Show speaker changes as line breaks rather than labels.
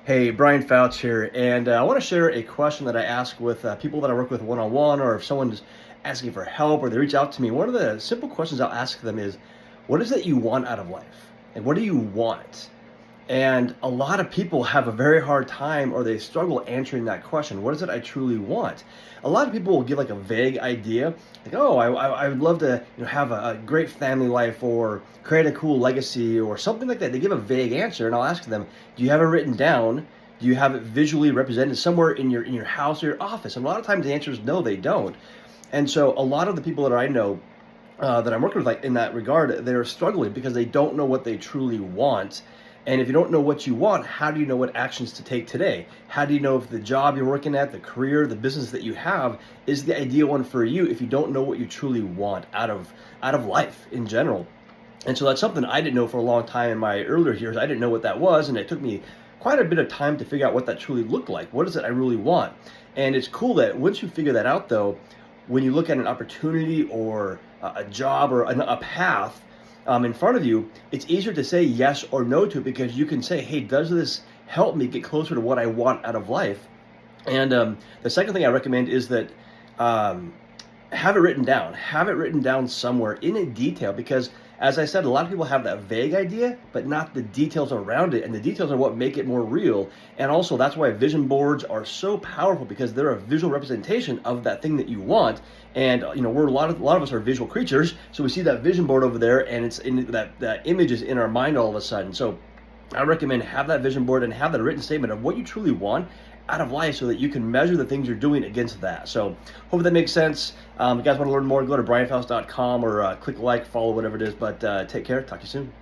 Hey, Brian Fouch here, and I want to share a question that I ask with people that I work with one-on-one, or if someone's asking for help or they reach out to me. One of the simple questions I'll ask them is, what is it you want out of life? And what do you want? And a lot of people have a very hard time or they struggle answering that question. What is it I truly want? A lot of people will give like a vague idea, like, oh, I would love to have a great family life or create a cool legacy or something like that. They give a vague answer, and I'll ask them, do you have it written down? Do you have it visually represented somewhere in your house or your office? And a lot of times the answer is no, they don't. And so a lot of the people that I know that I'm working with, like in that regard, they're struggling because they don't know what they truly want. And if you don't know what you want, how do you know what actions to take today? How do you know if the job you're working at, the career, the business that you have is the ideal one for you if you don't know what you truly want out of life in general? And so that's something I didn't know for a long time in my earlier years. I didn't know what that was, and it took me quite a bit of time to figure out what that truly looked like. What is it I really want? And it's cool that once you figure that out, though, when you look at an opportunity or a job or a path in front of you, it's easier to say yes or no to it because you can say, hey, does this help me get closer to what I want out of life? And the second thing I recommend is that have it written down. Have it written down somewhere in a detail because, as I said, a lot of people have that vague idea, but not the details around it. And the details are what make it more real. And also, that's why vision boards are so powerful because they're a visual representation of that thing that you want. And we're a lot of us are visual creatures, so we see that vision board over there, and it's in that image is in our mind all of a sudden. So I recommend have that vision board and have that written statement of what you truly want out of life so that you can measure the things you're doing against that. So hope that makes sense. If you guys want to learn more, go to brianfaust.com or click like, follow, whatever it is. But take care. Talk to you soon.